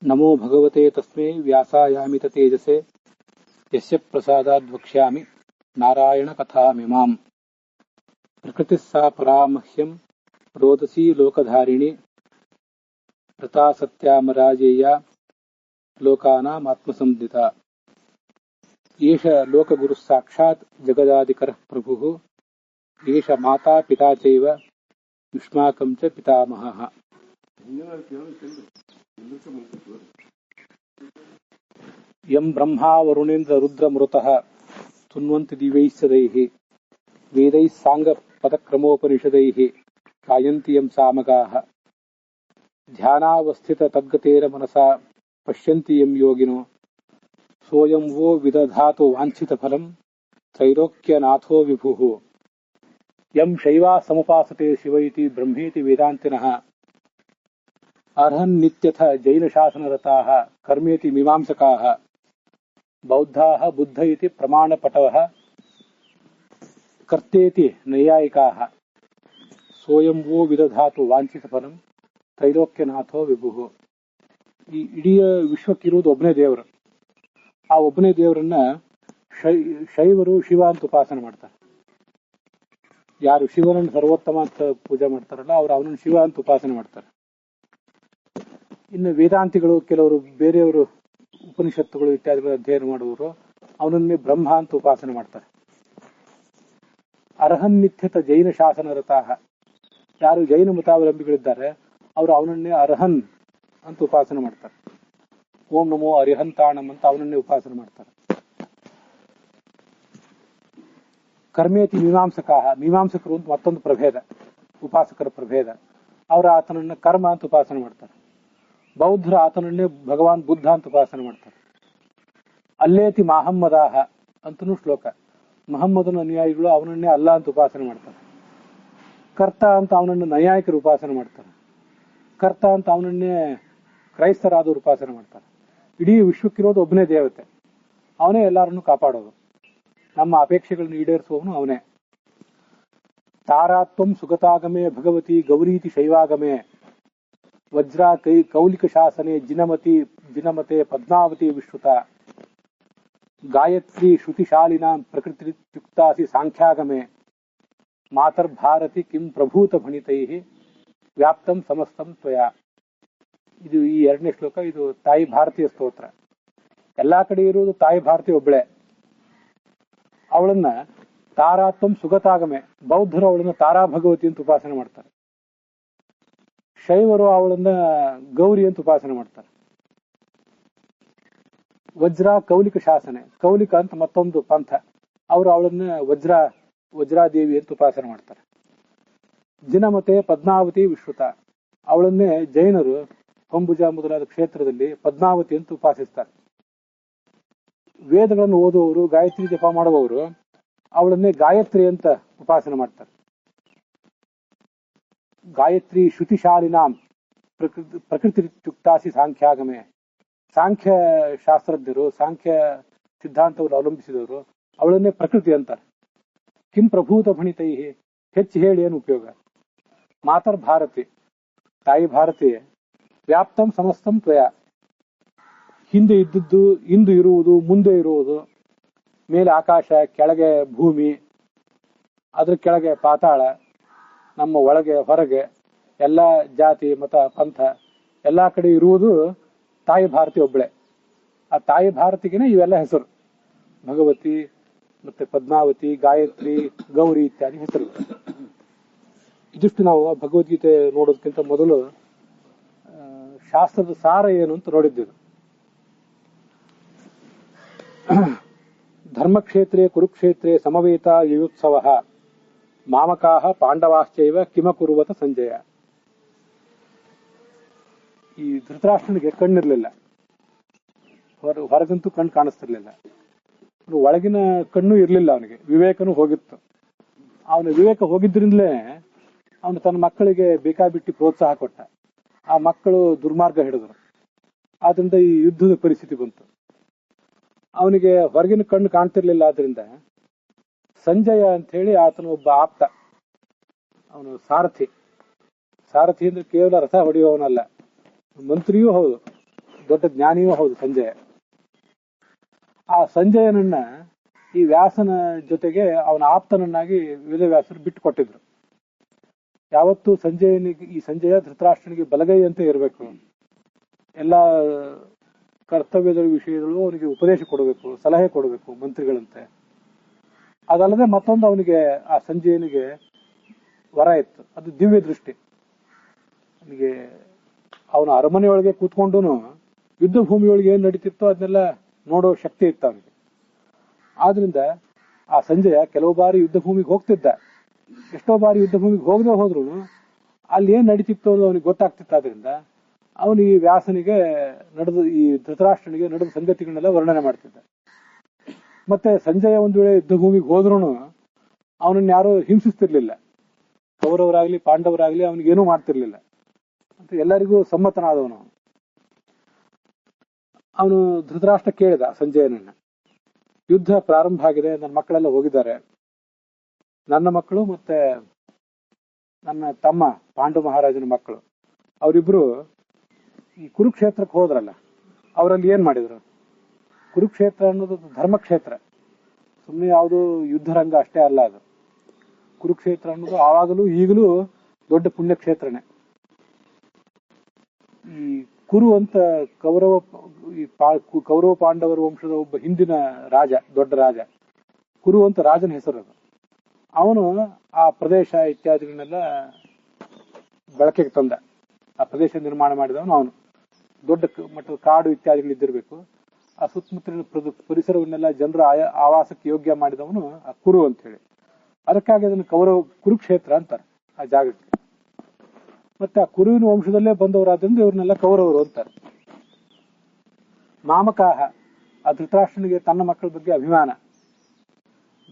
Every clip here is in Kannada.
ನಮೋ ಭಗವತೆ ತಸ್ಮೈ ವ್ಯಾಸಾಯಾಮಿತ ತೇಜಸೆ ಯಸ್ಯ ಪ್ರಸಾದಾದ್ ವಕ್ಷ್ಯಾಮಿ ನಾರಾಯಣ ಕಥಾಮಿಮಾಂ. ಪ್ರಕೃತಿಃ ಸಾ ಪರಾಮಹ್ಯಂ ರೋದಸಿ ಲೋಕಧಾರಿಣಿ ಪ್ರತಾ ಸತ್ಯಾಮರಾಜೇಯ ಲೋಕಾನಾಂ ಆತ್ಮಸಂಧಿತ. ಏಷ ಲೋಕಗುರುಃ ಸಾಕ್ಷಾತ್ ಜಗದಾದಿಕರಃ ಪ್ರಭುಃ ಏಷ ಮಾತಾ ಪಿತಾ ಚೈವ ಯುಷ್ಮಾಕಂ ಚ ಪಿತಾಮಹಃ. ಯಂ ಬ್ರಹ್ಮಾ ವರುಣೇಂದ್ರ ರುದ್ರ ಮೃತಃ ತುನ್ವಂತಿ ದಿವೈಸ್ಸದೈಃ ವೇದೈಃ ಸಾಂಗ ಪದಕ್ರಮೋಪನಿಷದೈಃ ಗಾಯಂತಿ ಯಂ ಸಾಮಗಾಃ. ಧ್ಯಾನಾವಸ್ಥಿತ ತದ್ಗತೇನ ಮನಸಾ ಪಶ್ಯಂತಿ ಯಂ ಯೋಗಿನೋ ಸೋಯಂ ವೋ ವಿದಧಾತು ವಾಂಛಿತ ಫಲಂ ತ್ರೈಲೋಕ್ಯನಾಥೋ ವಿಭುಃ. ಯಂ ಶೈವಾ ಸಮುಪಾಸತೆ ಶಿವ ಇತಿ ಬ್ರಹ್ಮೇತಿ ವೇದಾಂತಿನಃ ಅರ್ಹನ್ ನಿತ್ಯಥ ಜೈನಶಾಸನರತಾಃ ಕರ್ಮೇತಿ ಮೀಮಾಂಸಕಾಃ. ಬೌದ್ಧಾಃ ಬುದ್ಧ ಇತಿ ಪ್ರಮಾಣಪಟವಃ ಕರ್ತೇತಿ ನೈಯಾಯಿಕಾಃ. ಸೋಯಂ ವೋ ವಿದಧಾತು ವಾಂಛಿತ ಫಲಂ ತ್ರೈಲೋಕ್ಯನಾಥೋ ವಿಭುಃ. ಈ ಇಡೀ ವಿಶ್ವಕ್ಕಿರುವುದು ಒಬ್ಬನೇ ದೇವರು. ಆ ಒಬ್ಬನೇ ದೇವರನ್ನ ಶೈವರು ಶಿವ ಅಂತ ಉಪಾಸನೆ ಮಾಡ್ತಾರೆ. ಯಾರು ಶಿವನನ್ನು ಸರ್ವೋತ್ತಮ ಅಂತ ಪೂಜೆ ಮಾಡ್ತಾರಲ್ಲ ಅವರು ಅವನನ್ನು ಶಿವ ಅಂತ ಉಪಾಸನೆ ಮಾಡ್ತಾರೆ. ಇನ್ನು ವೇದಾಂತಿಗಳು ಕೆಲವರು ಬೇರೆಯವರು ಉಪನಿಷತ್ತುಗಳು ಇತ್ಯಾದಿಗಳ ಅಧ್ಯಯನ ಮಾಡುವವರು ಅವನನ್ನೇ ಬ್ರಹ್ಮ ಅಂತ ಉಪಾಸನೆ ಮಾಡ್ತಾರೆ. ಅರ್ಹನ್ ನಿತ್ಯತ ಜೈನ ಶಾಸನರತಾಃ, ಯಾರು ಜೈನ ಮತಾವಲಂಬಿಗಳಿದ್ದಾರೆ ಅವರು ಅವನನ್ನೇ ಅರ್ಹನ್ ಅಂತ ಉಪಾಸನೆ ಮಾಡ್ತಾರೆ. ಓಂ ನಮೋ ಅರಿಹಂತಾಣಂ ಅಂತ ಅವನನ್ನೇ ಉಪಾಸನೆ ಮಾಡ್ತಾರೆ. ಕರ್ಮೇತಿ ಮೀಮಾಂಸಕಾಃ, ಮೀಮಾಂಸಕರು ಅಂತ ಮತ್ತೊಂದು ಪ್ರಭೇದ, ಉಪಾಸಕರ ಪ್ರಭೇದ. ಅವರು ಆತನನ್ನ ಕರ್ಮ ಅಂತ ಉಪಾಸನೆ ಮಾಡ್ತಾರೆ. ಬೌದ್ಧರು ಆತನನ್ನೇ ಭಗವಾನ್ ಬುದ್ಧ ಅಂತ ಉಪಾಸನೆ ಮಾಡ್ತಾರೆ. ಅಲ್ಲೇತಿ ಮಹಮ್ಮದಾಹ ಅಂತನೂ ಶ್ಲೋಕ. ಮಹಮ್ಮದನ ಅನುಯಾಯಿಗಳು ಅವನನ್ನೇ ಅಲ್ಲ ಅಂತ ಉಪಾಸನೆ ಮಾಡ್ತಾರೆ. ಕರ್ತ ಅಂತ ಅವನನ್ನು ನೈಯಾಯಿಕರು ಉಪಾಸನೆ ಮಾಡ್ತಾರೆ. ಕರ್ತ ಅಂತ ಅವನನ್ನೇ ಕ್ರೈಸ್ತರಾದವರು ಉಪಾಸನೆ ಮಾಡ್ತಾರೆ. ಇಡೀ ವಿಶ್ವಕ್ಕಿರೋದು ಒಬ್ಬನೇ ದೇವತೆ, ಅವನೇ ಎಲ್ಲರನ್ನೂ ಕಾಪಾಡೋದು. ನಮ್ಮ ಅಪೇಕ್ಷೆಗಳನ್ನು ಈಡೇರಿಸುವವನು ಅವನೇ. ತಾರಾತ್ವಂ ಸುಗತಾಗಮೇ ಭಗವತಿ ಗೌರೀತಿ ಶೈವಾಗಮೇ ವಜ್ರ ಕೌಲಿಕ ಶಾಸನೆ ಜಿನಮತೆ ಪದ್ಮಾವತಿ ವಿಶ್ರುತ. ಗಾಯತ್ರಿ ಶ್ರುತಿಶಾಲಿನ ಪ್ರಕೃತಿಯುಕ್ತಾಸಿ ಸಾಂಖ್ಯಾಗಮೆ ಮಾತರ್ಭಾರತಿ ಕಿಂ ಪ್ರಭೂತ ಭಣಿತೈ ವ್ಯಾಪ್ತಂ ಸಮಸ್ತಂ ತ್ವಯಾ. ಇದು ಈ ಎರಡನೇ ಶ್ಲೋಕ. ಇದು ತಾಯಿ ಭಾರತೀಯ ಸ್ತೋತ್ರ. ಎಲ್ಲಾ ಕಡೆ ಇರುವುದು ತಾಯಿ ಭಾರತಿ ಒಬ್ಬಳೆ. ಅವಳನ್ನ ತಾರಾತ್ವಂ ಸುಗತಾಗಮೆ, ಬೌದ್ಧರು ಅವಳನ್ನ ತಾರಾ ಭಗವತಿ ಅಂತ ಉಪಾಸನೆ ಮಾಡ್ತಾರೆ. ಶೈವರು ಅವಳನ್ನ ಗೌರಿ ಅಂತ ಉಪಾಸನೆ ಮಾಡ್ತಾರೆ. ವಜ್ರ ಕೌಲಿಕ ಶಾಸನೆ, ಕೌಲಿಕ ಅಂತ ಮತ್ತೊಂದು ಪಂಥ, ಅವರು ಅವಳನ್ನ ವಜ್ರಾದೇವಿ ಅಂತ ಉಪಾಸನೆ ಮಾಡ್ತಾರೆ. ಜಿನಮತೆ ಪದ್ಮಾವತಿ ವಿಶ್ರುತ, ಅವಳನ್ನೇ ಜೈನರು ಹೊಂಬುಜ ಮೊದಲಾದ ಕ್ಷೇತ್ರದಲ್ಲಿ ಪದ್ಮಾವತಿ ಅಂತ ಉಪಾಸಿಸ್ತಾರೆ. ವೇದಗಳನ್ನು ಓದುವವರು, ಗಾಯತ್ರಿ ಜಪ ಮಾಡುವವರು ಅವಳನ್ನೇ ಗಾಯತ್ರಿ ಅಂತ ಉಪಾಸನೆ ಮಾಡ್ತಾರೆ. ಗಾಯತ್ರಿ ಶ್ರುತಿಶಾಲಿನಾಂ ಪ್ರಕೃತಿಯುಕ್ತಾಸಿ ಸಾಂಖ್ಯಾಗಮೆ, ಸಾಂಖ್ಯ ಶಾಸ್ತ್ರಜ್ಞರು, ಸಾಂಖ್ಯ ಸಿದ್ಧಾಂತವನ್ನು ಅವಲಂಬಿಸಿದವರು ಅವಳನ್ನೇ ಪ್ರಕೃತಿ ಅಂತಾರೆ. ಕಿಂ ಪ್ರಭೂತ ಭಣಿತೈ, ಹೆಚ್ಚು ಹೇಳಿ ಏನು ಉಪಯೋಗ. ಮಾತರ್ ಭಾರತಿ, ತಾಯಿ ಭಾರತಿ. ವ್ಯಾಪ್ತಂ ಸಮಸ್ತಂ ತ್ವಯ, ಹಿಂದೆ ಇದ್ದದ್ದು, ಇಂದು ಇರುವುದು, ಮುಂದೆ ಇರುವುದು. ಮೇಲೆ ಆಕಾಶ, ಕೆಳಗೆ ಭೂಮಿ, ಅದ್ರ ಕೆಳಗೆ ಪಾತಾಳ, ನಮ್ಮ ಒಳಗೆ ಹೊರಗೆ ಎಲ್ಲ ಜಾತಿ ಮತ ಪಂಥ ಎಲ್ಲಾ ಕಡೆ ಇರುವುದು ತಾಯಿ ಭಾರತಿ ಒಬ್ಬಳೆ. ಆ ತಾಯಿ ಭಾರತಿಗೆನೆ ಇವೆಲ್ಲ ಹೆಸರು. ಭಗವತಿ ಮತ್ತೆ ಪದ್ಮಾವತಿ, ಗಾಯತ್ರಿ, ಗೌರಿ ಇತ್ಯಾದಿ ಹೆಸರು. ಇದಿಷ್ಟು ನಾವು ಭಗವದ್ಗೀತೆ ನೋಡೋದಕ್ಕಿಂತ ಮೊದಲು ಶಾಸ್ತ್ರದ ಸಾರ ಏನು ಅಂತ ನೋಡಿದ್ದೇವೆ. ಧರ್ಮಕ್ಷೇತ್ರೇ ಕುರುಕ್ಷೇತ್ರೇ ಸಮವೇತ ಯುಯುತ್ಸವ ಮಾಮಕಾಹ ಪಾಂಡವಾಶ್ಚೈವ ಕಿಮಕುರುವತ ಸಂಜಯ. ಈ ಧೃತರಾಷ್ಟ್ರನಿಗೆ ಕಣ್ಣಿರ್ಲಿಲ್ಲ, ಹೊರಗಂತೂ ಕಣ್ಣು ಕಾಣಿಸ್ತಿರ್ಲಿಲ್ಲ. ಒಳಗಿನ ಕಣ್ಣು ಇರ್ಲಿಲ್ಲ, ಅವನಿಗೆ ವಿವೇಕನೂ ಹೋಗಿತ್ತು. ಅವನ ವಿವೇಕ ಹೋಗಿದ್ರಿಂದಲೇ ಅವನು ತನ್ನ ಮಕ್ಕಳಿಗೆ ಬೇಕಾಬಿಟ್ಟಿ ಪ್ರೋತ್ಸಾಹ ಕೊಟ್ಟ. ಆ ಮಕ್ಕಳು ದುರ್ಮಾರ್ಗ ಹಿಡಿದ್ರು. ಆದ್ರಿಂದ ಈ ಯುದ್ಧದ ಪರಿಸ್ಥಿತಿ ಬಂತು. ಅವನಿಗೆ ಹೊರಗಿನ ಕಣ್ಣು ಕಾಣ್ತಿರ್ಲಿಲ್ಲ. ಆದ್ರಿಂದ ಸಂಜಯ ಅಂತ ಹೇಳಿ ಆತನ ಒಬ್ಬ ಆಪ್ತ, ಅವನು ಸಾರಥಿ. ಸಾರಥಿ ಅಂದ್ರೆ ಕೇವಲ ರಥ ಹೊಡೆಯುವವನಲ್ಲ, ಮಂತ್ರಿಯೂ ಹೌದು. ದೊಡ್ಡ ಜ್ಞಾನಿಯೂ ಹೌದು ಸಂಜಯ. ಆ ಸಂಜಯನನ್ನ ಈ ವ್ಯಾಸನ ಜೊತೆಗೆ ಅವನ ಆಪ್ತನನ್ನಾಗಿ ವೇದವ್ಯಾಸರು ಬಿಟ್ಟು ಕೊಟ್ಟಿದ್ರು. ಯಾವತ್ತು ಈ ಸಂಜಯ ಧೃತರಾಷ್ಟ್ರನಿಗೆ ಬಲಗೈ ಅಂತ ಇರಬೇಕು, ಎಲ್ಲ ಕರ್ತವ್ಯದ ವಿಷಯಗಳು ಅವನಿಗೆ ಉಪದೇಶ ಕೊಡಬೇಕು, ಸಲಹೆ ಕೊಡಬೇಕು ಮಂತ್ರಿಗಳಂತೆ. ಅದಲ್ಲದೆ ಮತ್ತೊಂದು ಅವನಿಗೆ ಆ ಸಂಜಯನಿಗೆ ವರ ಇತ್ತು, ಅದು ದಿವ್ಯ ದೃಷ್ಟಿ. ಅವನಿಗೆ ಅವನ ಅರಮನೆಯೊಳಗೆ ಕೂತ್ಕೊಂಡು ಯುದ್ಧ ಭೂಮಿಯೊಳಗೆ ಏನ್ ನಡೀತಿತ್ತೋ ಅದನ್ನೆಲ್ಲ ನೋಡೋ ಶಕ್ತಿ ಇತ್ತು ಅವನಿಗೆ. ಆದ್ರಿಂದ ಆ ಸಂಜಯ ಕೆಲವು ಬಾರಿ ಯುದ್ಧ ಭೂಮಿಗೆ ಹೋಗ್ತಿದ್ದ, ಎಷ್ಟೋ ಬಾರಿ ಯುದ್ಧ ಭೂಮಿಗೆ ಹೋಗದೆ ಹೋದ್ರು ಅಲ್ಲಿ ಏನ್ ನಡೀತಿತ್ತು ಅನ್ನೋದು ಅವನಿಗೆ ಗೊತ್ತಾಗ್ತಿತ್ತು. ಆದ್ರಿಂದ ಅವನು ಈ ವ್ಯಾಸನಿಗೆ ಈ ಧೃತರಾಷ್ಟ್ರನಿಗೆ ನಡೆದ ಸಂಗತಿಗಳನ್ನೆಲ್ಲ ವರ್ಣನೆ ಮಾಡ್ತಿದ್ದ. ಮತ್ತೆ ಸಂಜಯ ಒಂದು ವೇಳೆ ಯುದ್ಧ ಭೂಮಿಗೆ ಹೋದ್ರೂ ಅವನನ್ನ ಯಾರು ಹಿಂಸಿಸ್ತಿರ್ಲಿಲ್ಲ, ಕೌರವರಾಗ್ಲಿ ಪಾಂಡವರಾಗ್ಲಿ ಅವನಿಗೇನೂ ಮಾಡ್ತಿರ್ಲಿಲ್ಲ ಅಂತ ಎಲ್ಲರಿಗೂ ಸಮ್ಮತನಾದವನು. ಅವನು ಧೃತರಾಷ್ಟ್ರ ಕೇಳಿದ ಸಂಜಯನನ್ನ, ಯುದ್ಧ ಪ್ರಾರಂಭ ಆಗಿದೆ, ನನ್ನ ಮಕ್ಕಳೆಲ್ಲ ಹೋಗಿದ್ದಾರೆ, ನನ್ನ ಮಕ್ಕಳು ಮತ್ತೆ ನನ್ನ ತಮ್ಮ ಪಾಂಡು ಮಹಾರಾಜನ ಮಕ್ಕಳು ಅವರಿಬ್ರು ಈ ಕುರುಕ್ಷೇತ್ರಕ್ಕೆ ಹೋದ್ರಲ್ಲ, ಅವರಲ್ಲಿ ಏನ್ ಮಾಡಿದ್ರು? ಕುರುಕ್ಷೇತ್ರ ಅನ್ನೋದು ಧರ್ಮಕ್ಷೇತ್ರ, ಸುಮ್ಮನೆ ಯಾವುದು ಯುದ್ಧರಂಗ ಅಷ್ಟೇ ಅಲ್ಲ ಅದು. ಕುರುಕ್ಷೇತ್ರ ಅನ್ನೋದು ಆವಾಗಲೂ ಈಗಲೂ ದೊಡ್ಡ ಪುಣ್ಯಕ್ಷೇತ್ರನೇ. ಈ ಕುರು ಅಂತ ಕೌರವ ಪಾಂಡವರ ವಂಶದ ಒಬ್ಬ ಹಿಂದಿನ ರಾಜ, ದೊಡ್ಡ ರಾಜ, ಕುರು ಅಂತ ರಾಜನ ಹೆಸರು ಅದು. ಅವನು ಆ ಪ್ರದೇಶ ಇತ್ಯಾದಿಗಳನ್ನೆಲ್ಲ ಬಳಕೆಗೆ ತಂದ, ಆ ಪ್ರದೇಶ ನಿರ್ಮಾಣ ಮಾಡಿದವನು ಅವನು. ದೊಡ್ಡ ಮಟ್ಟದ ಕಾಡು ಇತ್ಯಾದಿಗಳಿದ್ದಿರಬೇಕು, ಆ ಸುತ್ತಮುತ್ತಲಿನ ಪರಿಸರವನ್ನೆಲ್ಲ ಜನರ ಆವಾಸಕ್ಕೆ ಯೋಗ್ಯ ಮಾಡಿದವನು ಆ ಕುರು ಅಂತ ಹೇಳಿ. ಅದಕ್ಕಾಗಿ ಅದನ್ನು ಕುರುಕ್ಷೇತ್ರ ಅಂತಾರೆ ಆ ಜಾಗಕ್ಕೆ. ಮತ್ತೆ ಆ ಕುರುವಿನ ವಂಶದಲ್ಲೇ ಬಂದವರಾದ್ರಿಂದ ಇವ್ರನ್ನೆಲ್ಲ ಕೌರವರು ಅಂತಾರೆ. ಮಾಮಕಾಹ, ಆ ಧೃತರಾಷ್ಟ್ರನಿಗೆ ತನ್ನ ಮಕ್ಕಳ ಬಗ್ಗೆ ಅಭಿಮಾನ.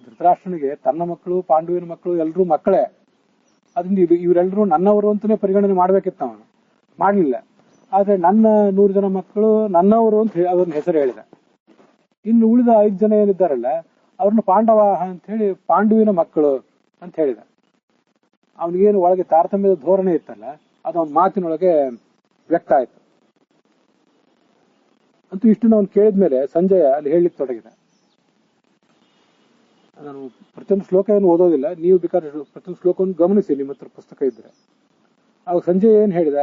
ಧೃತರಾಷ್ಟ್ರನಿಗೆ ತನ್ನ ಮಕ್ಕಳು ಪಾಂಡುವಿನ ಮಕ್ಕಳು ಎಲ್ಲರೂ ಮಕ್ಕಳೇ, ಅದರಿಂದ ಇವರೆಲ್ಲರೂ ನನ್ನವರು ಅಂತಾನೆ ಪರಿಗಣನೆ ಮಾಡ್ಬೇಕಿತ್ತು, ಅವನು ಮಾಡ್ಲಿಲ್ಲ. ಆದ್ರೆ ನನ್ನ 100 ಜನ ಮಕ್ಕಳು ನನ್ನವರು ಅಂತ ಅದನ್ನ ಹೆಸರು ಹೇಳಿದ. ಇನ್ನು ಉಳಿದ 5 ಜನ ಏನಿದ್ದಾರಲ್ಲ ಅವ್ರನ್ನ ಪಾಂಡವಾಹ ಅಂತ ಹೇಳಿ ಪಾಂಡುವಿನ ಮಕ್ಕಳು ಅಂತ ಹೇಳಿದ. ಅವನಿಗೇನು ಒಳಗೆ ತಾರತಮ್ಯದ ಧೋರಣೆ ಇತ್ತಲ್ಲ, ಅದು ಅವನ ಮಾತಿನೊಳಗೆ ವ್ಯಕ್ತ ಆಯ್ತು. ಅಂತೂ ಇಷ್ಟನ್ನು ಅವನು ಕೇಳಿದ್ಮೇಲೆ ಸಂಜಯ ಅಲ್ಲಿ ಹೇಳಲಿಕ್ಕೆ ತೊಡಗಿದ. ನಾನು ಪ್ರತಿಯೊಂದು ಶ್ಲೋಕ ಏನು ಓದೋದಿಲ್ಲ, ನೀವು ಬೇಕಾದ್ರೆ ಪ್ರತಿಯೊಂದು ಶ್ಲೋಕವನ್ನು ಗಮನಿಸಿ ನಿಮ್ಮ ಹತ್ರ ಪುಸ್ತಕ ಇದ್ರೆ. ಆಗ ಸಂಜಯ್ ಏನ್ ಹೇಳಿದ?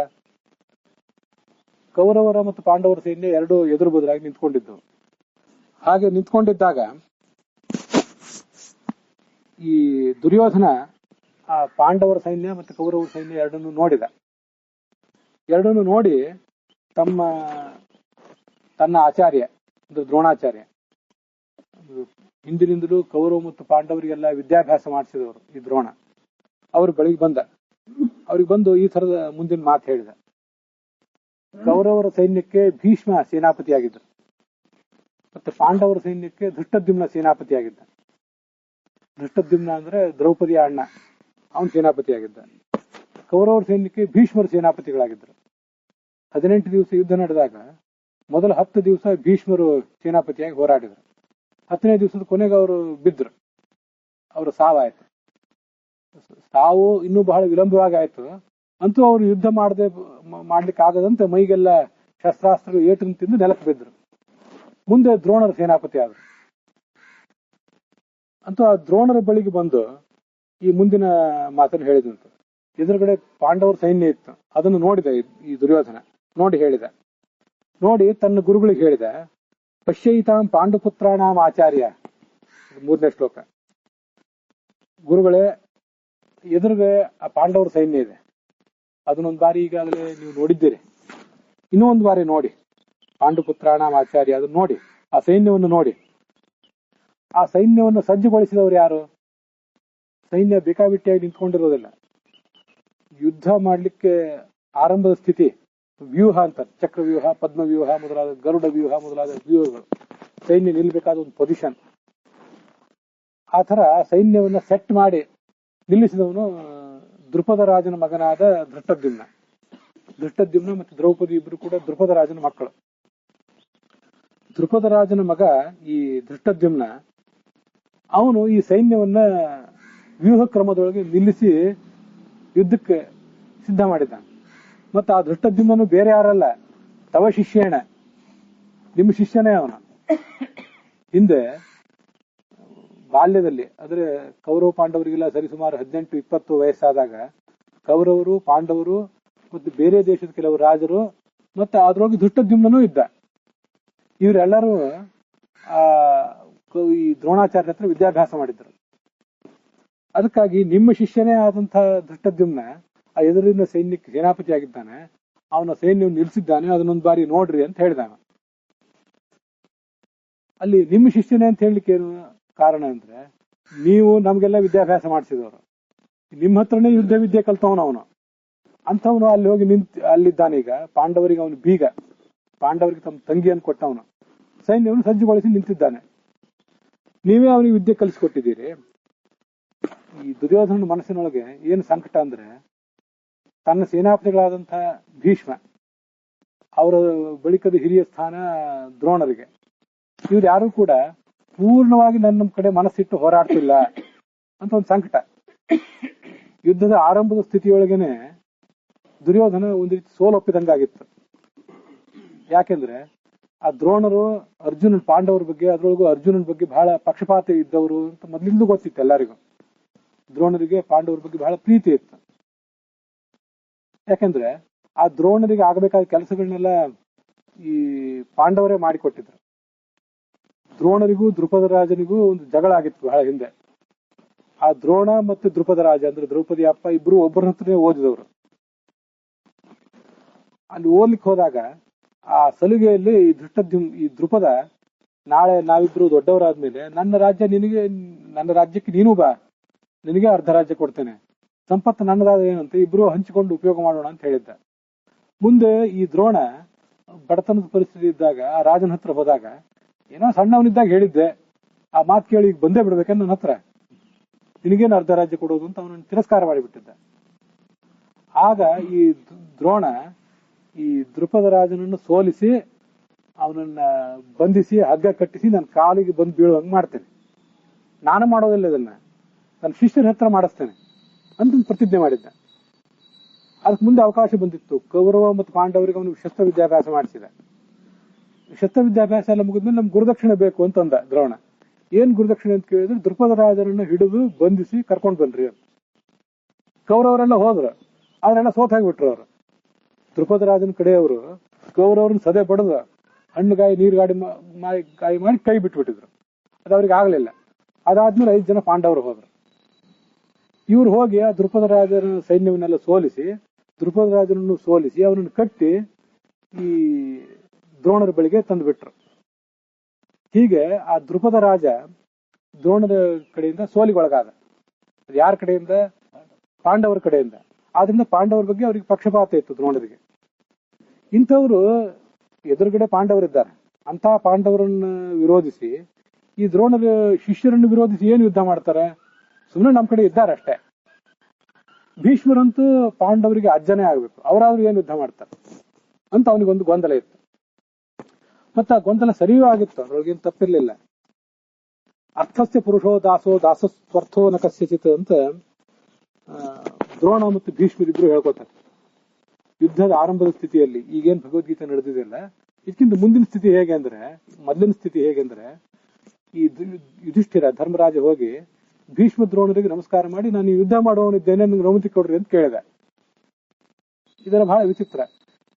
ಕೌರವರ ಮತ್ತು ಪಾಂಡವರ ಸೈನ್ಯ ಎರಡು ಎದುರು ಬದುರಾಗಿ ನಿಂತ್ಕೊಂಡಿದ್ದು. ಹಾಗೆ ನಿಂತ್ಕೊಂಡಿದ್ದಾಗ ಈ ದುರ್ಯೋಧನ ಆ ಪಾಂಡವರ ಸೈನ್ಯ ಮತ್ತು ಕೌರವರ ಸೈನ್ಯ ಎರಡನ್ನು ನೋಡಿದ. ಎರಡನ್ನು ನೋಡಿ ತನ್ನ ಆಚಾರ್ಯ ಅಂದ್ರೆ ದ್ರೋಣಾಚಾರ್ಯ, ಹಿಂದಿನಿಂದಲೂ ಕೌರವ ಮತ್ತು ಪಾಂಡವರಿಗೆಲ್ಲ ವಿದ್ಯಾಭ್ಯಾಸ ಮಾಡಿಸಿದವರು ಈ ದ್ರೋಣ, ಅವ್ರ ಬಳಿಗೆ ಬಂದ. ಅವ್ರಿಗೆ ಬಂದು ಈ ತರದ ಮುಂದಿನ ಮಾತು ಹೇಳಿದ. ಕೌರವರ ಸೈನ್ಯಕ್ಕೆ ಭೀಷ್ಮ ಸೇನಾಪತಿಯಾಗಿದ್ದರು, ಮತ್ತೆ ಪಾಂಡವರ ಸೈನ್ಯಕ್ಕೆ ಧೃಷ್ಟದ್ಯುಮ್ನ ಸೇನಾಪತಿಯಾಗಿದ್ದ. ಧೃಷ್ಟದ್ಯುಮ್ನ ಅಂದ್ರೆ ದ್ರೌಪದಿಯ ಅಣ್ಣ, ಅವನು ಸೇನಾಪತಿಯಾಗಿದ್ದ. ಕೌರವರ ಸೈನ್ಯಕ್ಕೆ ಭೀಷ್ಮರು ಸೇನಾಪತಿಗಳಾಗಿದ್ದರು. 18 ದಿವಸ ಯುದ್ಧ ನಡೆದಾಗ ಮೊದಲ 10 ದಿವಸ ಭೀಷ್ಮರು ಸೇನಾಪತಿಯಾಗಿ ಹೋರಾಡಿದರು. 10ನೇ ದಿವಸದ ಕೊನೆಗೆ ಅವರು ಬಿದ್ರು, ಅವರ ಸಾವಾಯ್ತು. ಸಾವು ಇನ್ನೂ ಬಹಳ ವಿಳಂಬವಾಗಿ ಆಯ್ತು. ಅಂತೂ ಅವರು ಯುದ್ಧ ಮಾಡ್ಲಿಕ್ಕೆ ಆಗದಂತೆ ಮೈಗೆಲ್ಲ ಶಸ್ತ್ರಾಸ್ತ್ರಗಳು ಏಟನ್ನು ತಿಂದು ನೆಲಕ್ಕೆ ಬಿದ್ರು. ಮುಂದೆ ದ್ರೋಣರ ಸೇನಾಪತಿ ಆದ್ರು. ಅಂತೂ ಆ ದ್ರೋಣರ ಬಳಿಗೆ ಬಂದು ಈ ಮುಂದಿನ ಮಾತನ್ನು ಹೇಳಿದಂತೆ. ಎದುರುಗಡೆ ಪಾಂಡವರ ಸೈನ್ಯ ಇತ್ತು, ಅದನ್ನು ನೋಡಿದ ಈ ದುರ್ಯೋಧನ. ನೋಡಿ ತನ್ನ ಗುರುಗಳಿಗೆ ಹೇಳಿದ, ಪಶ್ಯೈತಾಂ ಪಾಂಡುಪುತ್ರಾಣಾಂ ಆಚಾರ್ಯ. 3ನೇ ಶ್ಲೋಕ. ಗುರುಗಳೇ, ಎದುರುಗೆ ಆ ಪಾಂಡವರ ಸೈನ್ಯ ಇದೆ, ಅದನ್ನೊಂದು ಬಾರಿ ಈಗಾಗಲೇ ನೀವು ನೋಡಿದ್ದೀರಿ, ಇನ್ನೂ ಒಂದು ಬಾರಿ ನೋಡಿ. ಪಾಂಡುಪುತ್ರಾಣಾಂ ಆಚಾರ್ಯ, ಅದನ್ನ ನೋಡಿ, ಆ ಸೈನ್ಯವನ್ನು ನೋಡಿ. ಆ ಸೈನ್ಯವನ್ನು ಸಜ್ಜುಗೊಳಿಸಿದವರು ಯಾರು? ಸೈನ್ಯ ಬೇಕಾಬಿಟ್ಟಿಯಾಗಿ ನಿಂತ್ಕೊಂಡಿರೋದಿಲ್ಲ. ಯುದ್ಧ ಮಾಡ್ಲಿಕ್ಕೆ ಆರಂಭದ ಸ್ಥಿತಿ ವ್ಯೂಹ ಅಂತಾರೆ, ಚಕ್ರವ್ಯೂಹ, ಪದ್ಮವ್ಯೂಹ ಮೊದಲಾದ, ಗರುಡ ವ್ಯೂಹ ಮೊದಲಾದ ವ್ಯೂಹಗಳು. ಸೈನ್ಯ ನಿಲ್ಬೇಕಾದ ಒಂದು ಪೊಸಿಷನ್. ಆ ತರ ಸೈನ್ಯವನ್ನ ಸೆಟ್ ಮಾಡಿ ನಿಲ್ಲಿಸಿದವನು ದೃಪದ ರಾಜನ ಮಗನಾದ ಧೃಷ್ಟದ್ಯುಮ್ನ. ಧೃಷ್ಟದ್ಯುಮ್ನ ಮತ್ತು ದ್ರೌಪದಿ ಇಬ್ರು ಕೂಡ ದೃಪದ ರಾಜನ ಮಕ್ಕಳು. ದೃಪದ ರಾಜನ ಮಗ ಈ ಧೃಷ್ಟದ್ಯುಮ್ನ, ಅವನು ಈ ಸೈನ್ಯವನ್ನ ವ್ಯೂಹ ಕ್ರಮದೊಳಗೆ ನಿಲ್ಲಿಸಿ ಯುದ್ಧಕ್ಕೆ ಸಿದ್ಧ ಮಾಡಿದ್ದಾನೆ. ಮತ್ತು ಆ ಧೃಷ್ಟದ್ಯುಮ್ನನು ಬೇರೆ ಯಾರಲ್ಲ, ತವ ಶಿಷ್ಯೇಣ, ನಿಮ್ಮ ಶಿಷ್ಯನೇ ಅವನ. ಹಿಂದೆ ಬಾಲ್ಯದಲ್ಲಿ ಅಂದ್ರೆ ಕೌರವ ಪಾಂಡವರಿಗೆಲ್ಲ ಸರಿಸುಮಾರು 18-20 ವಯಸ್ಸಾದಾಗ ಕೌರವರು, ಪಾಂಡವರು ಮತ್ತು ಬೇರೆ ದೇಶದ ಕೆಲವು ರಾಜರು ಮತ್ತೆ ಅದ್ರೊಳಗೆ ಧೃಷ್ಟದ್ಯುಮ್ನೂ ಇದ್ದ. ಇವರೆಲ್ಲರೂ ಈ ದ್ರೋಣಾಚಾರ್ಯ ಹತ್ರ ವಿದ್ಯಾಭ್ಯಾಸ ಮಾಡಿದ್ರು. ಅದಕ್ಕಾಗಿ ನಿಮ್ಮ ಶಿಷ್ಯನೇ ಆದಂತಹ ಧೃಷ್ಟದ್ಯುಮ್ನ ಆ ಎದುರಿನ ಸೈನ್ಯಕ್ಕೆ ಸೇನಾಪತಿ ಆಗಿದ್ದಾನೆ, ಅವನ ಸೈನ್ಯವನ್ನು ನಿಲ್ಲಿಸಿದ್ದಾನೆ, ಅದನ್ನೊಂದು ಬಾರಿ ನೋಡ್ರಿ ಅಂತ ಹೇಳಿದಾನ. ಅಲ್ಲಿ ನಿಮ್ಮ ಶಿಷ್ಯನೇ ಅಂತ ಹೇಳಲಿಕ್ಕೆ ಏನು ಕಾರಣ ಅಂದ್ರೆ, ನೀವು ನಮ್ಗೆಲ್ಲ ವಿದ್ಯಾಭ್ಯಾಸ ಮಾಡಿಸಿದವರು, ನಿಮ್ಮ ಹತ್ರನೇ ಯುದ್ಧ ವಿದ್ಯೆ ಕಲ್ತವನು ಅವನು. ಅಂಥವನು ಅಲ್ಲಿ ಹೋಗಿ ಅಲ್ಲಿದ್ದಾನೀಗ. ಪಾಂಡವರಿಗೆ ಅವನು ಬೀಗ, ಪಾಂಡವರಿಗೆ ತಮ್ಮ ತಂಗಿಯನ್ನು ಕೊಟ್ಟವನು, ಸೈನ್ಯವನ್ನು ಸಜ್ಜುಗೊಳಿಸಿ ನಿಂತಿದ್ದಾನೆ. ನೀವೇ ಅವನಿಗೆ ವಿದ್ಯೆ ಕಲಿಸ್ಕೊಟ್ಟಿದ್ದೀರಿ. ಈ ದುರ್ಯೋಧನ ಮನಸ್ಸಿನೊಳಗೆ ಏನು ಸಂಕಟ ಅಂದ್ರೆ, ತನ್ನ ಸೇನಾಪತಿಗಳಾದಂತಹ ಭೀಷ್ಮ, ಅವರ ಬಳಿಕದ ಹಿರಿಯ ಸ್ಥಾನ ದ್ರೋಣರಿಗೆ, ಇವ್ರು ಯಾರು ಕೂಡ ಪೂರ್ಣವಾಗಿ ನನ್ನ ಕಡೆ ಮನಸ್ಸಿಟ್ಟು ಹೋರಾಡ್ತಿಲ್ಲ ಅಂತ ಒಂದು ಸಂಕಟ. ಯುದ್ಧದ ಆರಂಭದ ಸ್ಥಿತಿಯೊಳಗೇನೆ ದುರ್ಯೋಧನ ಒಂದು ರೀತಿ ಸೋಲೊಪ್ಪಿದಂಗಾಗಿತ್ತು. ಯಾಕೆಂದ್ರೆ ಆ ದ್ರೋಣರು ಅರ್ಜುನನ್, ಪಾಂಡವರ ಬಗ್ಗೆ, ಅದ್ರೊಳಗೂ ಅರ್ಜುನನ್ ಬಗ್ಗೆ ಬಹಳ ಪಕ್ಷಪಾತ ಇದ್ದವರು ಅಂತ ಮೊದಲಿಂದ ಗೊತ್ತಿತ್ತು ಎಲ್ಲರಿಗೂ. ದ್ರೋಣರಿಗೆ ಪಾಂಡವರ ಬಗ್ಗೆ ಬಹಳ ಪ್ರೀತಿ ಇತ್ತು. ಯಾಕೆಂದ್ರೆ ಆ ದ್ರೋಣರಿಗೆ ಆಗಬೇಕಾದ ಕೆಲಸಗಳನ್ನೆಲ್ಲ ಈ ಪಾಂಡವರೇ ಮಾಡಿಕೊಟ್ಟಿದ್ರು. ದ್ರೋಣರಿಗೂ ದ್ರುಪದ ರಾಜನಿಗೂ ಒಂದು ಜಗಳ ಆಗಿತ್ತು ಬಹಳ ಹಿಂದೆ. ಆ ದ್ರೋಣ ಮತ್ತು ದ್ರುಪದ ರಾಜ ಅಂದ್ರೆ ದ್ರೌಪದಿ ಅಪ್ಪ ಇಬ್ರು ಒಬ್ಬರ ಹತ್ರನೇ ಓದಿದವರು. ಅಲ್ಲಿ ಓದ್ಲಿಕ್ಕೆ ಹೋದಾಗ ಆ ಸಲುಗೆಯಲ್ಲಿ ಈ ದ್ರುಪದ, ನಾಳೆ ನಾವಿಬ್ರು ದೊಡ್ಡವರಾದ್ಮೇಲೆ ನನ್ನ ರಾಜ್ಯಕ್ಕೆ ನೀನು ಬಾ, ನಿನಗೆ ಅರ್ಧ ರಾಜ್ಯ ಕೊಡ್ತೇನೆ, ಸಂಪತ್ತು ನನ್ನದಾದ ಏನಂತ ಇಬ್ರು ಹಂಚಿಕೊಂಡು ಉಪಯೋಗ ಮಾಡೋಣ ಅಂತ ಹೇಳಿದ್ದ. ಮುಂದೆ ಈ ದ್ರೋಣ ಬಡತನದ ಪರಿಸ್ಥಿತಿ ಇದ್ದಾಗ ಆ ರಾಜನ ಹತ್ರ ಹೋದಾಗ, ಏನೋ ಸಣ್ಣವನಿದ್ದಾಗ ಹೇಳಿದ್ದೆ, ಆ ಮಾತು ಕೇಳಿ ಈಗ ಬಂದೇ ಬಿಡ್ಬೇಕೆ ನನ್ನ ಹತ್ರ, ನಿನಗೇನು ಅರ್ಧ ರಾಜ್ಯ ಕೊಡೋದು ಅಂತ ಅವನನ್ನು ತಿರಸ್ಕಾರ ಮಾಡಿಬಿಟ್ಟಿದ್ದ. ಆಗ ಈ ದ್ರೋಣ ಈ ದ್ರುಪದ ರಾಜನನ್ನು ಸೋಲಿಸಿ ಅವನನ್ನ ಬಂಧಿಸಿ ಹಗ್ಗ ಕಟ್ಟಿಸಿ ನನ್ನ ಕಾಲಿಗೆ ಬಂದು ಬೀಳುವಂಗೆ ಮಾಡ್ತೇನೆ, ನಾನು ಮಾಡೋದಿಲ್ಲ, ಇದನ್ನ ನನ್ನ ಶಿಷ್ಯರ ಹತ್ರ ಮಾಡಿಸ್ತೇನೆ ಅಂತ ಪ್ರತಿಜ್ಞೆ ಮಾಡಿದ್ದ. ಅದಕ್ಕೆ ಮುಂದೆ ಅವಕಾಶ ಬಂದಿತ್ತು. ಕೌರವ ಮತ್ತು ಪಾಂಡವರಿಗೆ ಅವನು ಶಸ್ತ್ರ ವಿದ್ಯಾಭ್ಯಾಸ ಮಾಡಿಸಿದ. ಶಸ್ತ್ರ ವಿದ್ಯಾಭ್ಯಾಸ ಎಲ್ಲ ಮುಗಿದ್ಮೇಲೆ ನಮ್ಗೆ ಗುರುದಕ್ಷಿಣೆ ಬೇಕು ಅಂತಂದ ದ್ರೋಣ. ಏನ್ ಗುರುದಕ್ಷಿಣೆ ಅಂತ ಕೇಳಿದ್ರೆ, ದ್ರುಪದ ರಾಜನನ್ನು ಹಿಡಿದು ಬಂಧಿಸಿ ಕರ್ಕೊಂಡು ಬನ್ರಿ ಅಂತ. ಕೌರವರೆಲ್ಲ ಹೋದ್ರು, ಅವರೆಲ್ಲ ಸೋತಾಗ್ಬಿಟ್ರು. ಅವರು ದ್ರುಪದ ರಾಜನ ಕಡೆಯವರು ಕೌರವ್ರನ್ನ ಸದೆ ಬಡದು ಹಣ್ಣುಗಾಯಿ ನೀರುಗಾಡಿ ಗಾಯಿ ಮಾಡಿ ಕೈ ಬಿಟ್ಬಿಟ್ಟಿದ್ರು. ಅದು ಅವ್ರಿಗೆ ಆಗ್ಲಿಲ್ಲ. ಅದಾದ್ಮೇಲೆ 5 ಜನ ಪಾಂಡವರು ಹೋದ್ರು. ಇವ್ರು ಹೋಗಿ ಆ ದ್ರುಪದ ರಾಜನ ಸೈನ್ಯವನ್ನೆಲ್ಲ ಸೋಲಿಸಿ, ದ್ರುಪದ ರಾಜನನ್ನು ಸೋಲಿಸಿ ಅವನನ್ನು ಕಟ್ಟಿ ಈ ದ್ರೋಣರ ಬಳಿಗೆ ತಂದುಬಿಟ್ರು. ಹೀಗೆ ಆ ದ್ರುಪದ ರಾಜ ದ್ರೋಣದ ಕಡೆಯಿಂದ ಸೋಲಿಗೊಳಗಾದ. ಯಾರ ಕಡೆಯಿಂದ? ಪಾಂಡವರ ಕಡೆಯಿಂದ. ಆದ್ರಿಂದ ಪಾಂಡವರ ಬಗ್ಗೆ ಅವರಿಗೆ ಪಕ್ಷಪಾತ ಇತ್ತು ದ್ರೋಣರಿಗೆ. ಇಂಥವ್ರು ಎದುರುಗಡೆ ಪಾಂಡವರಿದ್ದಾರೆ, ಅಂತಹ ಪಾಂಡವರನ್ನ ವಿರೋಧಿಸಿ ಈ ದ್ರೋಣರ ಶಿಷ್ಯರನ್ನು ವಿರೋಧಿಸಿ ಏನು ಯುದ್ಧ ಮಾಡ್ತಾರೆ? ಸುಮ್ಮನೆ ನಮ್ಮ ಕಡೆ ಇದ್ದಾರೆ ಅಷ್ಟೇ. ಭೀಷ್ಮರಂತೂ ಪಾಂಡವರಿಗೆ ಅಜ್ಜನೇ ಆಗ್ಬೇಕು, ಅವರಾದ್ರೂ ಏನು ಯುದ್ಧ ಮಾಡ್ತಾರೆ ಅಂತ ಅವನಿಗೊಂದು ಗೊಂದಲ ಇತ್ತು. ಮತ್ತೆ ಆ ಗೊಂದಲ ಸರಿಯೂ ಆಗಿತ್ತು, ಅದ್ರೊಳಗೇನು ತಪ್ಪಿರ್ಲಿಲ್ಲ. ಅರ್ಥಸ್ಯ ಪುರುಷೋ ದಾಸೋ ದಾಸಸ್ವರ್ಥೋ ನ ಕಸ್ಯಚಿತ್ ಅಂತ ದ್ರೋಣ ಮತ್ತು ಭೀಷ್ಮರಿಬ್ರು ಹೇಳ್ಕೊತಾರೆ. ಯುದ್ಧದ ಆರಂಭದ ಸ್ಥಿತಿಯಲ್ಲಿ ಈಗೇನು ಭಗವದ್ಗೀತೆ ನಡೆದಿದೆಯಲ್ಲ, ಇದಕ್ಕಿಂತ ಮುಂದಿನ ಸ್ಥಿತಿ ಹೇಗೆ ಅಂದ್ರೆ, ಮೊದಲಿನ ಸ್ಥಿತಿ ಹೇಗೆ ಅಂದ್ರೆ, ಈ ಯುಧಿಷ್ಠಿರ ಧರ್ಮರಾಜ ಹೋಗಿ ಭೀಷ್ಮ ದ್ರೋಣರಿಗೆ ನಮಸ್ಕಾರ ಮಾಡಿ, ನಾನು ಯುದ್ಧ ಮಾಡುವವನಿದ್ದೇನೆ, ನನಗೆ ಅನುಮತಿ ಕೊಡ್ರಿ ಅಂತ ಕೇಳಿದೆ. ಇದರ ಬಹಳ ವಿಚಿತ್ರ.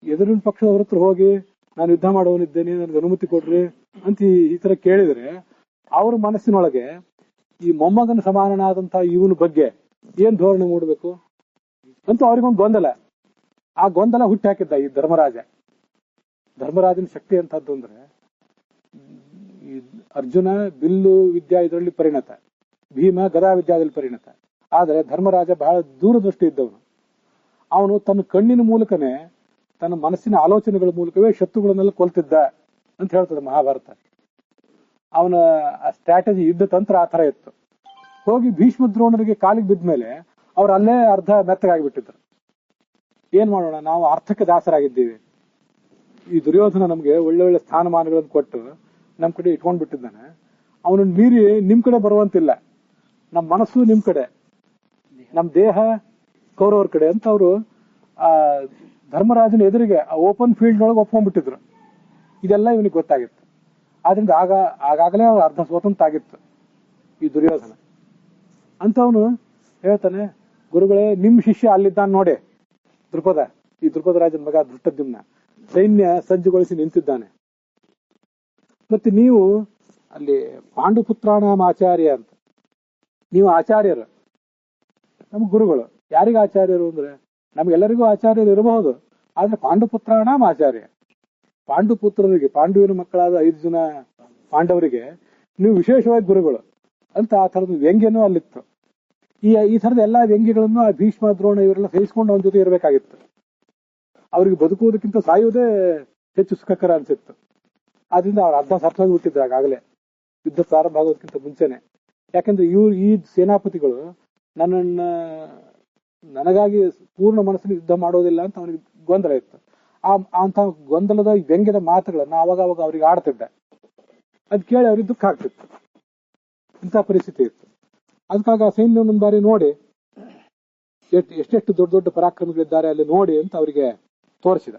ಎದುರಿನ ಪಕ್ಷದವ್ರ ಹತ್ರ ಹೋಗಿ ನಾನು ಯುದ್ಧ ಮಾಡುವವನಿದ್ದೇನೆ, ನನಗೆ ಅನುಮತಿ ಕೊಡ್ರಿ ಅಂತ ಈ ತರ ಕೇಳಿದ್ರೆ, ಅವ್ರ ಮನಸ್ಸಿನೊಳಗೆ ಈ ಮೊಮ್ಮಗನ ಸಮಾನನಾದಂತಹ ಇವನ ಬಗ್ಗೆ ಏನ್ ಧೋರಣೆ ಮೂಡಬೇಕು ಅಂತ ಅವ್ರಿಗೊಂದು ಗೊಂದಲ. ಆ ಗೊಂದಲ ಹುಟ್ಟಿ ಹಾಕಿದ್ದ ಈ ಧರ್ಮರಾಜನ ಶಕ್ತಿ ಅಂತದ್ದು ಅಂದ್ರೆ, ಈ ಅರ್ಜುನ ಬಿಲ್ಲು ವಿದ್ಯಾ ಇದರಲ್ಲಿ ಪರಿಣತ, ಭೀಮ ಗದಾ ವಿದ್ಯಾದಲ್ಲಿ ಪರಿಣತ. ಆದರೆ ಧರ್ಮರಾಜ ಬಹಳ ದೂರದೃಷ್ಟಿ ಇದ್ದವನು. ಅವನು ತನ್ನ ಕಣ್ಣಿನ ಮೂಲಕನೇ, ತನ್ನ ಮನಸ್ಸಿನ ಆಲೋಚನೆಗಳ ಮೂಲಕವೇ ಶತ್ರುಗಳನ್ನೆಲ್ಲ ಕೊಲ್ತಿದ್ದ ಅಂತ ಹೇಳ್ತದೆ ಮಹಾಭಾರತ. ಅವನ ಆ ಸ್ಟ್ರಾಟಜಿ, ಯುದ್ಧ ತಂತ್ರ ಆ ತರ ಇತ್ತು. ಹೋಗಿ ಭೀಷ್ಮ ದ್ರೋಣರಿಗೆ ಕಾಲಿಗೆ ಬಿದ್ಮೇಲೆ ಅವ್ರು ಅಲ್ಲೇ ಅರ್ಧ ಮೆತ್ತಗಾಗಿಬಿಟ್ಟಿದ್ರು. ಏನ್ ಮಾಡೋಣ, ನಾವು ಅರ್ಥಕ್ಕೆ ದಾಸರಾಗಿದ್ದೀವಿ. ಈ ದುರ್ಯೋಧನ ನಮ್ಗೆ ಒಳ್ಳೆ ಸ್ಥಾನಮಾನಗಳನ್ನು ಕೊಟ್ಟು ನಮ್ ಕಡೆ ಇಟ್ಕೊಂಡ್ಬಿಟ್ಟಿದ್ದಾನೆ. ಅವನನ್ನ ಮೀರಿ ನಿಮ್ ಕಡೆ ಬರುವಂತಿಲ್ಲ. ನಮ್ ಮನಸ್ಸು ನಿಮ್ ಕಡೆ, ನಮ್ ದೇಹ ಕೌರವ್ರ ಕಡೆ ಅಂತ ಅವರು ಆ ಧರ್ಮರಾಜನ ಎದುರಿಗೆ ಆ ಓಪನ್ ಫೀಲ್ಡ್ ಒಳಗೆ ಒಪ್ಕೊಂಡ್ಬಿಟ್ಟಿದ್ರು. ಇದೆಲ್ಲ ಇವನಿಗೆ ಗೊತ್ತಾಗಿತ್ತು. ಆದ್ರಿಂದ ಆಗಾಗಲೇ ಅವ್ರ ಅರ್ಧ ಸ್ವತಂತ್ರ ಆಗಿತ್ತು ಈ ದುರ್ಯೋಧನ. ಅಂತವನು ಹೇಳ್ತಾನೆ, ಗುರುಗಳೇ ನಿಮ್ ಶಿಷ್ಯ ಅಲ್ಲಿದ್ದಾನೆ ನೋಡಿ, ಈ ದ್ರುಪದ ರಾಜನ ಮಗ ಧೃಷ್ಟದ್ಯುಮ್ನ ಸೈನ್ಯ ಸಜ್ಜುಗೊಳಿಸಿ ನಿಂತಿದ್ದಾನೆ. ಮತ್ತೆ ನೀವು ಅಲ್ಲಿ ಪಾಂಡುಪುತ್ರಾಣಾಮ ಆಚಾರ್ಯ ಅಂತ, ನೀವು ಆಚಾರ್ಯರು, ನಮ್ ಗುರುಗಳು. ಯಾರಿಗ ಆಚಾರ್ಯರು ಅಂದ್ರೆ ನಮ್ಗೆಲ್ಲರಿಗೂ ಆಚಾರ್ಯರು ಇರಬಹುದು, ಆದ್ರೆ ಪಾಂಡುಪುತ್ರಾಣಾಮ ಆಚಾರ್ಯ, ಪಾಂಡುಪುತ್ರರಿಗೆ, ಪಾಂಡುವಿನ ಮಕ್ಕಳಾದ 5 ಜನ ಪಾಂಡವರಿಗೆ ನೀವು ವಿಶೇಷವಾಗಿ ಗುರುಗಳು ಅಂತ ಆ ಥರದ ವ್ಯಂಗ್ಯನೂ ಅಲ್ಲಿತ್ತು. ಈ ಥರದ ಎಲ್ಲಾ ವ್ಯಂಗ್ಯಗಳನ್ನು ಆ ಭೀಷ್ಮ ದ್ರೋಣ ಇವರೆಲ್ಲ ಸಹಿಸಿಕೊಂಡು ಅವನ ಜೊತೆ ಇರಬೇಕಾಗಿತ್ತು. ಅವ್ರಿಗೆ ಬದುಕುವುದಕ್ಕಿಂತ ಸಾಯುವುದೇ ಹೆಚ್ಚು ಸುಖಕರ ಅನ್ಸಿತ್ತು. ಆದ್ರಿಂದ ಅವ್ರ ಅರ್ಧ ಸತ್ತೋಗಿ ಬಿಟ್ಟಿದ್ರು ಆಗಾಗಲೇ, ಯುದ್ಧ ಪ್ರಾರಂಭ ಆಗೋದಕ್ಕಿಂತ ಮುಂಚೆನೆ. ಯಾಕಂದ್ರೆ ಈ ಸೇನಾಪತಿಗಳು ನನಗಾಗಿ ಪೂರ್ಣ ಮನಸ್ಸಿನ ಯುದ್ಧ ಮಾಡೋದಿಲ್ಲ ಅಂತ ಅವನಿಗೆ ಗೊಂದಲ ಇತ್ತು. ಅಂತ ಗೊಂದಲದ ವ್ಯಂಗ್ಯದ ಮಾತುಗಳನ್ನ ಅವಾಗ ಅವ್ರಿಗೆ ಆಡ್ತಿದ್ದ. ಅದ್ ಕೇಳಿ ಅವ್ರಿಗೆ ದುಃಖ ಆಗ್ತಿತ್ತು. ಇಂಥ ಪರಿಸ್ಥಿತಿ ಇತ್ತು. ಅದಕ್ಕಾಗ ಆ ಸೈನ್ಯ ಒಂದೊಂದು ಬಾರಿ ನೋಡಿ ಎಷ್ಟೆಷ್ಟು ದೊಡ್ಡ ದೊಡ್ಡ ಪರಾಕ್ರಮಿಗಳಿದ್ದಾರೆ ಅಲ್ಲಿ ನೋಡಿ ಅಂತ ಅವರಿಗೆ ತೋರಿಸಿದ.